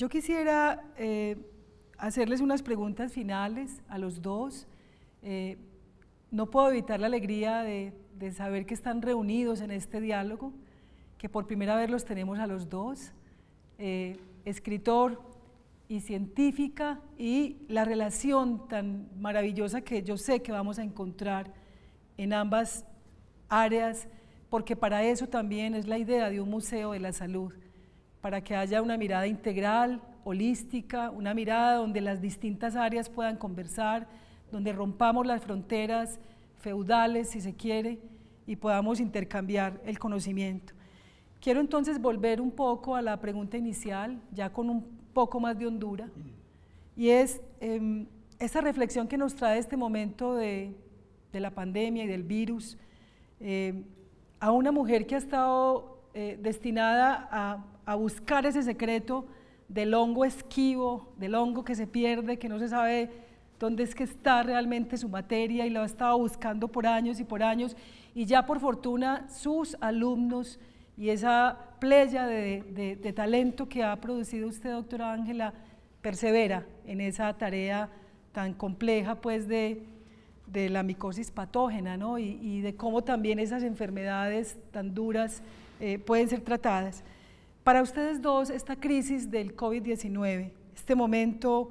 Yo quisiera hacerles unas preguntas finales a los dos. No puedo evitar la alegría de saber que están reunidos en este diálogo, que por primera vez los tenemos a los dos, escritor y científica, y la relación tan maravillosa que yo sé que vamos a encontrar en ambas áreas, porque para eso también es la idea de un museo de la salud, para que haya una mirada integral, holística, una mirada donde las distintas áreas puedan conversar, donde rompamos las fronteras feudales, si se quiere, y podamos intercambiar el conocimiento. Quiero entonces volver un poco a la pregunta inicial, ya con un poco más de hondura, y es esa reflexión que nos trae este momento de la pandemia y del virus, a una mujer que ha estado destinada a buscar ese secreto del hongo esquivo, del hongo que se pierde, que no se sabe dónde es que está realmente su materia, y lo ha estado buscando por años, y ya por fortuna sus alumnos y esa playa de talento que ha producido usted, doctora Ángela, persevera en esa tarea tan compleja, pues, de la micosis patógena, ¿no? y de cómo también esas enfermedades tan duras pueden ser tratadas. Para ustedes dos, esta crisis del COVID-19, este momento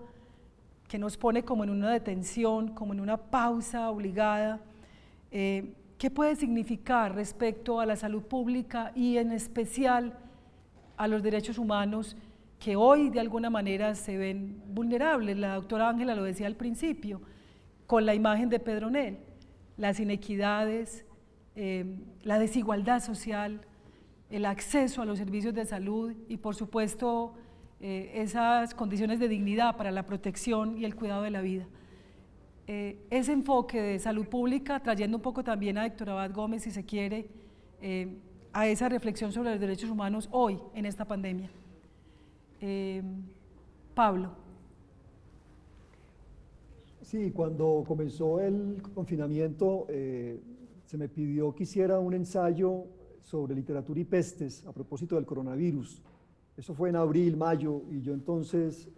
que nos pone como en una detención, como en una pausa obligada, ¿qué puede significar respecto a la salud pública y en especial a los derechos humanos que hoy de alguna manera se ven vulnerables? La doctora Ángela lo decía al principio, con la imagen de Pedronel, las inequidades, la desigualdad social, el acceso a los servicios de salud y por supuesto esas condiciones de dignidad para la protección y el cuidado de la vida. Ese enfoque de salud pública, trayendo un poco también a Héctor Abad Gómez, si se quiere, a esa reflexión sobre los derechos humanos hoy en esta pandemia. Pablo. Sí, cuando comenzó el confinamiento se me pidió que hiciera un ensayo sobre literatura y pestes a propósito del coronavirus. Eso fue en abril, mayo, y yo entonces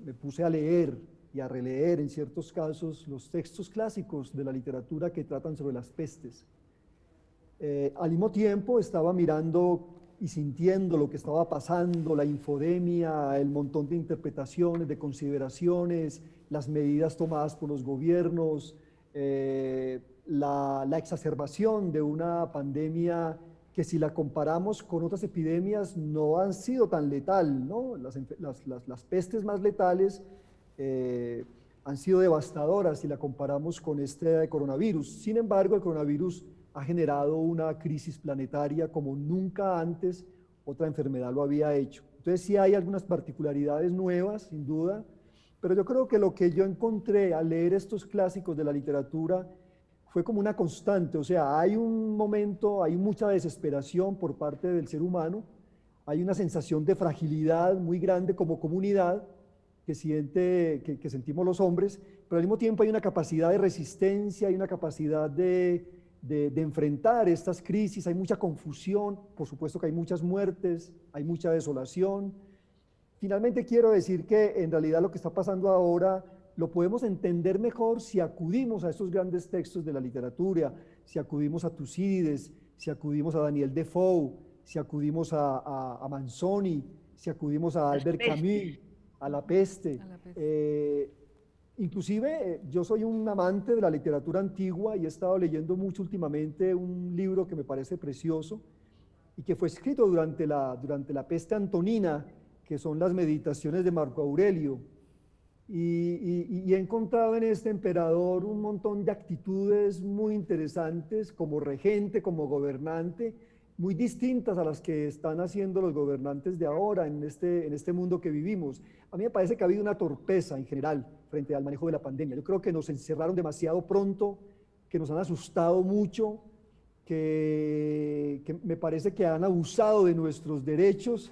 me puse a leer y a releer en ciertos casos los textos clásicos de la literatura que tratan sobre las pestes. Al mismo tiempo estaba mirando y sintiendo lo que estaba pasando, la infodemia, el montón de interpretaciones, de consideraciones, las medidas tomadas por los gobiernos, la exacerbación de una pandemia que si la comparamos con otras epidemias no han sido tan letal, ¿no? Las pestes más letales han sido devastadoras si la comparamos con este coronavirus. Sin embargo, el coronavirus ha generado una crisis planetaria como nunca antes otra enfermedad lo había hecho. Entonces sí hay algunas particularidades nuevas, sin duda, pero yo creo que lo que yo encontré al leer estos clásicos de la literatura fue como una constante. O sea, hay un momento, hay mucha desesperación por parte del ser humano, hay una sensación de fragilidad muy grande como comunidad que sentimos los hombres, pero al mismo tiempo hay una capacidad de resistencia, hay una capacidad de enfrentar estas crisis, hay mucha confusión, por supuesto que hay muchas muertes, hay mucha desolación. Finalmente quiero decir que en realidad lo que está pasando ahora lo podemos entender mejor si acudimos a estos grandes textos de la literatura, si acudimos a Tucídides, si acudimos a Daniel Defoe, si acudimos a Manzoni, si acudimos a Albert Camus, a La Peste. Inclusive yo soy un amante de la literatura antigua y he estado leyendo mucho últimamente un libro que me parece precioso y que fue escrito durante la peste antonina, que son las meditaciones de Marco Aurelio. Y he encontrado en este emperador un montón de actitudes muy interesantes como regente, como gobernante, muy distintas a las que están haciendo los gobernantes de ahora en este mundo que vivimos. A mí me parece que ha habido una torpeza en general frente al manejo de la pandemia. Yo creo que nos encerraron demasiado pronto, que nos han asustado mucho, que me parece que han abusado de nuestros derechos.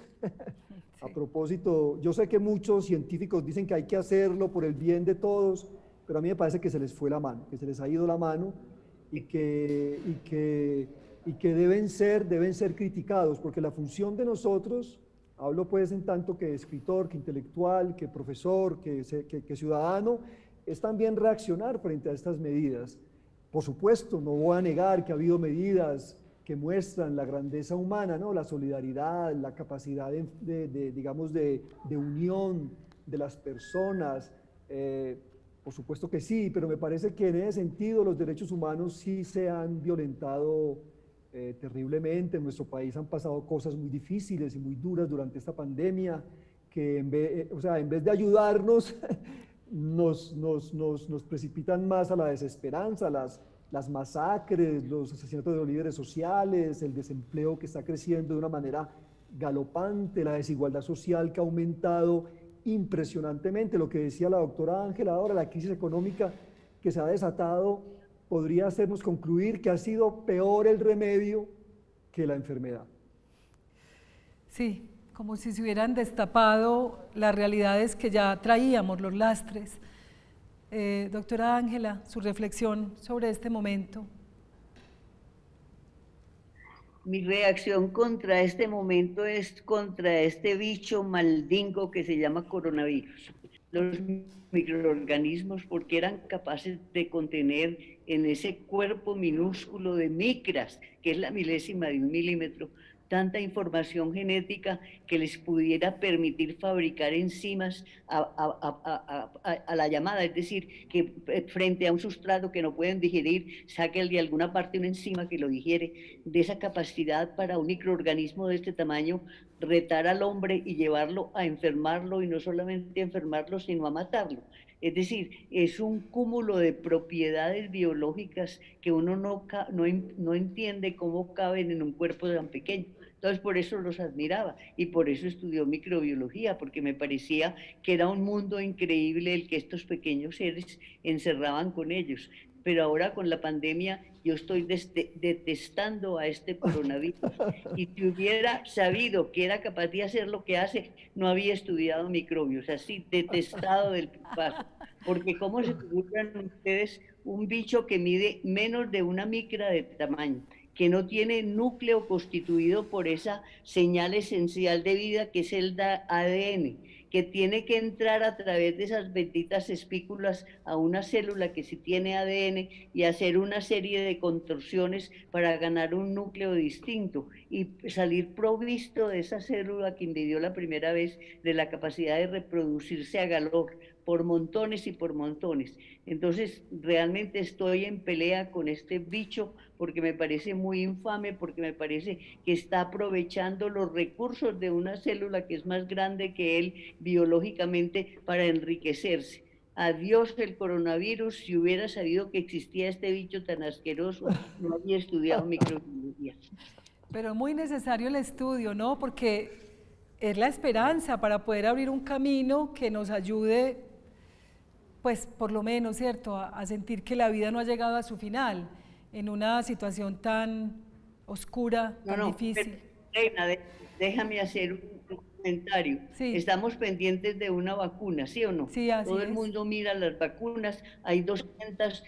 A propósito, yo sé que muchos científicos dicen que hay que hacerlo por el bien de todos, pero a mí me parece que se les fue la mano, que se les ha ido la mano y que deben ser criticados, porque la función de nosotros Hablo pues en tanto que escritor, que intelectual, que profesor, que ciudadano, es también reaccionar frente a estas medidas. Por supuesto, no voy a negar que ha habido medidas que muestran la grandeza humana, ¿no? La solidaridad, la capacidad digamos, de unión de las personas. Por supuesto que sí, pero me parece que en ese sentido los derechos humanos sí se han violentado terriblemente. En nuestro país han pasado cosas muy difíciles y muy duras durante esta pandemia que o sea, en vez de ayudarnos, nos precipitan más a la desesperanza, las masacres, los asesinatos de los líderes sociales, el desempleo que está creciendo de una manera galopante, la desigualdad social que ha aumentado impresionantemente. Lo que decía la doctora Ángela ahora, la crisis económica que se ha desatado podría hacernos concluir que ha sido peor el remedio que la enfermedad. Sí, como si se hubieran destapado las realidades que ya traíamos, los lastres. Doctora Ángela, su reflexión sobre este momento. Mi reacción contra este momento es contra este bicho maldingo que se llama coronavirus. Los microorganismos, porque eran capaces de contener en ese cuerpo minúsculo de micras, que es la milésima de un milímetro, tanta información genética que les pudiera permitir fabricar enzimas a la llamada, es decir, que frente a un sustrato que no pueden digerir, saquen de alguna parte una enzima que lo digiere. De esa capacidad para un microorganismo de este tamaño, retar al hombre y llevarlo a enfermarlo, y no solamente a enfermarlo, sino a matarlo. Es decir, es un cúmulo de propiedades biológicas que uno no entiende cómo caben en un cuerpo tan pequeño. Entonces, por eso los admiraba y por eso estudió microbiología, porque me parecía que era un mundo increíble el que estos pequeños seres encerraban con ellos. Pero ahora con la pandemia yo estoy detestando a este coronavirus. Y si hubiera sabido que era capaz de hacer lo que hace, no había estudiado microbios, así detestado del paso. Porque ¿cómo se figuran ustedes un bicho que mide menos de una micra de tamaño, que no tiene núcleo constituido por esa señal esencial de vida que es el ADN, que tiene que entrar a través de esas benditas espículas a una célula que sí tiene ADN y hacer una serie de contorsiones para ganar un núcleo distinto y salir provisto de esa célula que invadió la primera vez de la capacidad de reproducirse a galor por montones y por montones? Entonces, realmente estoy en pelea con este bicho porque me parece muy infame, porque me parece que está aprovechando los recursos de una célula que es más grande que él biológicamente para enriquecerse. Adiós el coronavirus. Si hubiera sabido que existía este bicho tan asqueroso, no había estudiado microbiología. Pero muy necesario el estudio, ¿no? Porque es la esperanza para poder abrir un camino que nos ayude, pues por lo menos, ¿cierto?, a sentir que la vida no ha llegado a su final en una situación tan oscura, tan difícil. Reina, déjame hacer un comentario. Sí. Estamos pendientes de una vacuna, ¿sí o no? Sí, así Todo el mundo mira las vacunas, hay 200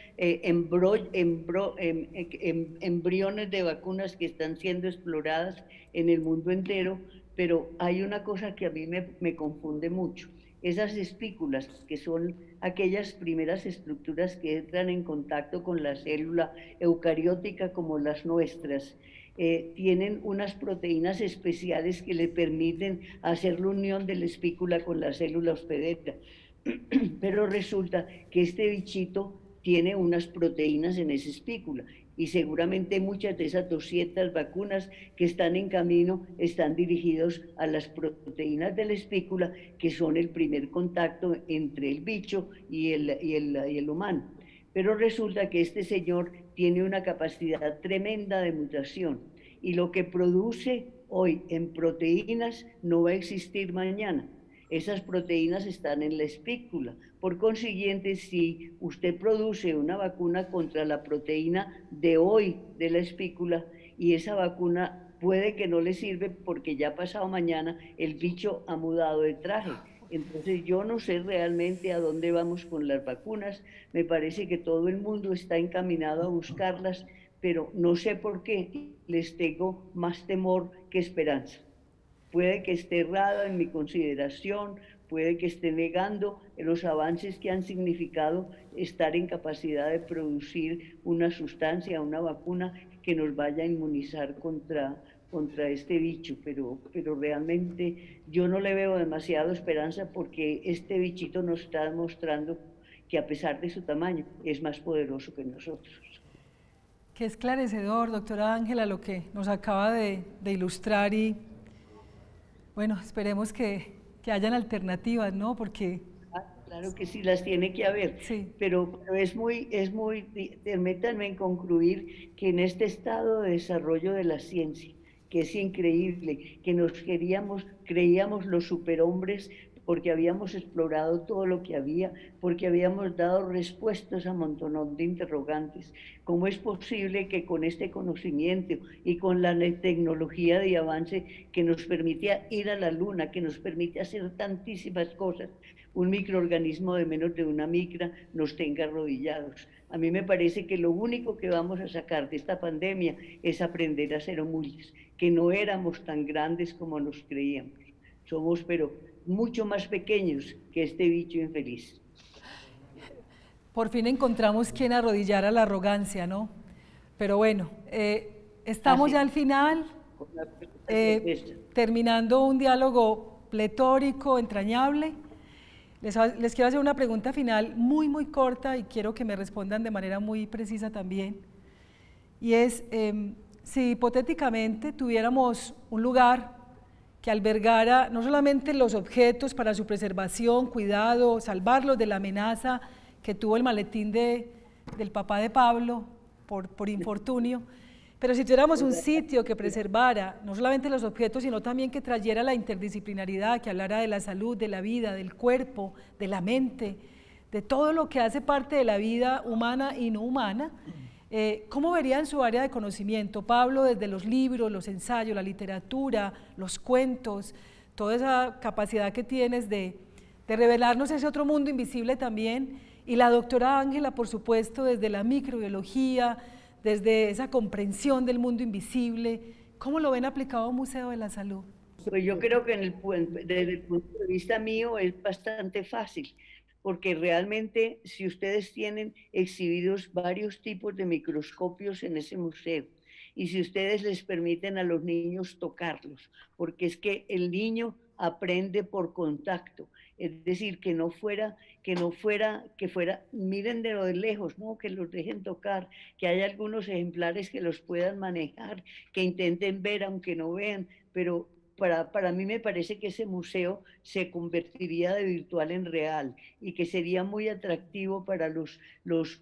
embriones de vacunas que están siendo exploradas en el mundo entero, pero hay una cosa que a mí me confunde mucho. Esas espículas, que son aquellas primeras estructuras que entran en contacto con la célula eucariótica como las nuestras, tienen unas proteínas especiales que le permiten hacer la unión de la espícula con la célula hospedera. Pero resulta que este bichito tiene unas proteínas en esa espícula y seguramente muchas de esas 200 vacunas que están en camino están dirigidos a las proteínas de la espícula, que son el primer contacto entre el bicho y el humano. Pero resulta que este señor tiene una capacidad tremenda de mutación y lo que produce hoy en proteínas no va a existir mañana. Esas proteínas están en la espícula. Por consiguiente, si usted produce una vacuna contra la proteína de hoy de la espícula y esa vacuna puede que no le sirve porque ya pasado mañana el bicho ha mudado de traje. Entonces yo no sé realmente a dónde vamos con las vacunas. Me parece que todo el mundo está encaminado a buscarlas, pero no sé por qué les tengo más temor que esperanza. Puede que esté errado en mi consideración, puede que esté negando los avances que han significado estar en capacidad de producir una sustancia, una vacuna que nos vaya a inmunizar contra este bicho, pero realmente yo no le veo demasiada esperanza porque este bichito nos está demostrando que a pesar de su tamaño es más poderoso que nosotros. Qué esclarecedor, doctora Ángela, lo que nos acaba de ilustrar y bueno, esperemos que hayan alternativas, ¿no? Porque... Claro que sí, las tiene que haber, sí. pero permítanme concluir que en este estado de desarrollo de la ciencia, que es increíble, que creíamos los superhombres porque habíamos explorado todo lo que había, porque habíamos dado respuestas a un montón de interrogantes. ¿Cómo es posible que con este conocimiento y con la tecnología de avance que nos permite ir a la luna, que nos permite hacer tantísimas cosas, un microorganismo de menos de una micra nos tenga arrodillados? A mí me parece que lo único que vamos a sacar de esta pandemia es aprender a ser humildes, que no éramos tan grandes como nos creíamos. Somos, pero mucho más pequeños que este bicho infeliz. Por fin encontramos quien arrodillara la arrogancia, ¿no? Pero bueno, estamos ya al final, terminando un diálogo pletórico, entrañable. Les quiero hacer una pregunta final muy, muy corta y quiero que me respondan de manera muy precisa también. Y es, si hipotéticamente tuviéramos un lugar que albergara no solamente los objetos para su preservación, cuidado, salvarlos de la amenaza que tuvo el maletín del papá de Pablo por infortunio, pero si tuviéramos un sitio que preservara no solamente los objetos, sino también que trayera la interdisciplinaridad, que hablara de la salud, de la vida, del cuerpo, de la mente, de todo lo que hace parte de la vida humana y no humana, ¿cómo verían su área de conocimiento, Pablo, desde los libros, los ensayos, la literatura, los cuentos, toda esa capacidad que tienes de revelarnos ese otro mundo invisible también, y la doctora Ángela, por supuesto, desde la microbiología, desde esa comprensión del mundo invisible? ¿Cómo lo ven aplicado a un museo de la salud? Pues yo creo que desde el punto de vista mío es bastante fácil, porque realmente si ustedes tienen exhibidos varios tipos de microscopios en ese museo, y si ustedes les permiten a los niños tocarlos, porque es que el niño aprende por contacto, es decir, que fuera, miren de lo de lejos, ¿no? Que los dejen tocar, que haya algunos ejemplares que los puedan manejar, que intenten ver aunque no vean, pero para mí me parece que ese museo se convertiría de virtual en real y que sería muy atractivo para los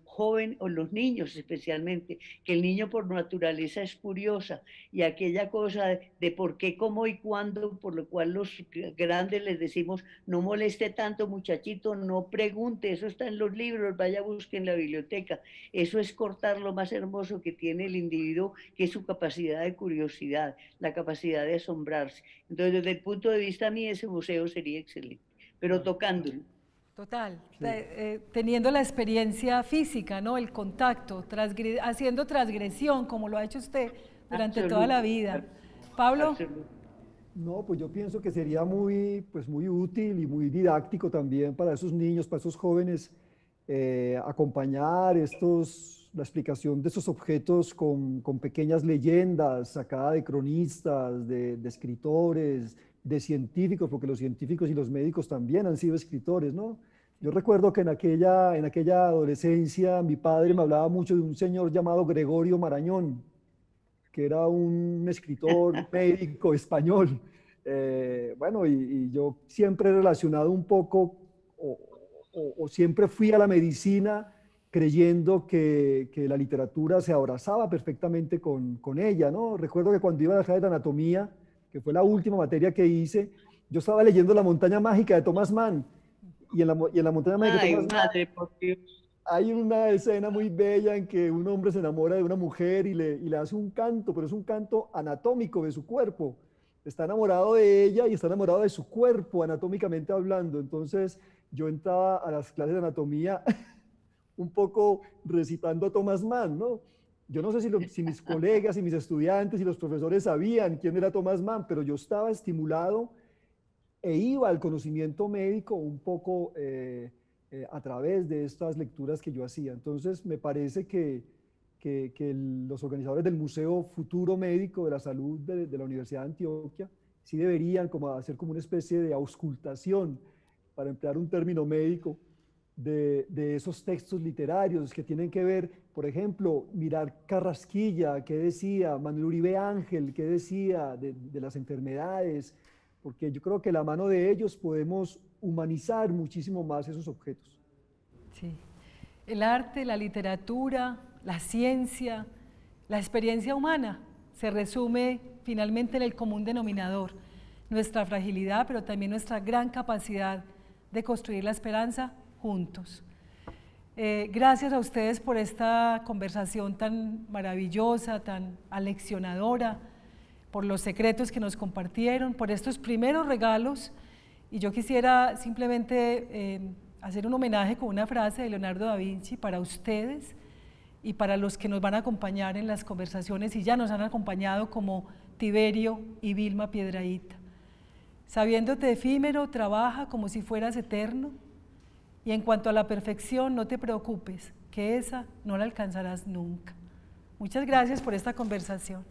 jóvenes o los niños especialmente, que el niño por naturaleza es curiosa y aquella cosa de por qué, cómo y cuándo, por lo cual los grandes les decimos no moleste tanto muchachito, no pregunte, eso está en los libros, vaya busque en la biblioteca. Eso es cortar lo más hermoso que tiene el individuo, que es su capacidad de curiosidad, la capacidad de asombrarse. Entonces, desde el punto de vista mío, ese museo sería excelente, pero tocándolo. Total, sí. Teniendo la experiencia física, ¿no? El contacto, haciendo transgresión, como lo ha hecho usted durante toda la vida. Pablo. No, pues yo pienso que sería muy útil y muy didáctico también para esos niños, para esos jóvenes, acompañar la explicación de estos objetos con pequeñas leyendas sacadas de cronistas, de escritores, de científicos, porque los científicos y los médicos también han sido escritores, ¿no? Yo recuerdo que en aquella adolescencia mi padre me hablaba mucho de un señor llamado Gregorio Marañón, que era un escritor médico español. Bueno, y yo siempre he relacionado un poco, o siempre fui a la medicina creyendo que la literatura se abrazaba perfectamente con ella, ¿no? Recuerdo que cuando iba a la clase de anatomía, que fue la última materia que hice, yo estaba leyendo La montaña mágica de Thomas Mann, y en la montaña mágica de Thomas madre, por Dios. Hay una escena muy bella en que un hombre se enamora de una mujer y le hace un canto, pero es un canto anatómico de su cuerpo. Está enamorado de ella y está enamorado de su cuerpo, anatómicamente hablando. Entonces yo entraba a las clases de anatomía un poco recitando a Thomas Mann, ¿no? Yo no sé si mis colegas y mis estudiantes y los profesores sabían quién era Thomas Mann, pero yo estaba estimulado e iba al conocimiento médico un poco a través de estas lecturas que yo hacía. Entonces, me parece que los organizadores del Museo Futuro Médico de la Salud de la Universidad de Antioquia sí deberían como hacer como una especie de auscultación, para emplear un término médico, de esos textos literarios que tienen que ver, por ejemplo, mirar Carrasquilla, qué decía, Manuel Uribe Ángel, qué decía de las enfermedades, porque yo creo que la mano de ellos podemos humanizar muchísimo más esos objetos. Sí. El arte, la literatura, la ciencia, la experiencia humana se resume finalmente en el común denominador, nuestra fragilidad, pero también nuestra gran capacidad de construir la esperanza juntos. Gracias a ustedes por esta conversación tan maravillosa, tan aleccionadora, por los secretos que nos compartieron, por estos primeros regalos. Y yo quisiera simplemente hacer un homenaje con una frase de Leonardo da Vinci para ustedes y para los que nos van a acompañar en las conversaciones y ya nos han acompañado, como Tiberio y Vilma Piedrahíta. Sabiéndote efímero, trabaja como si fueras eterno, y en cuanto a la perfección, no te preocupes, que esa no la alcanzarás nunca. Muchas gracias por esta conversación.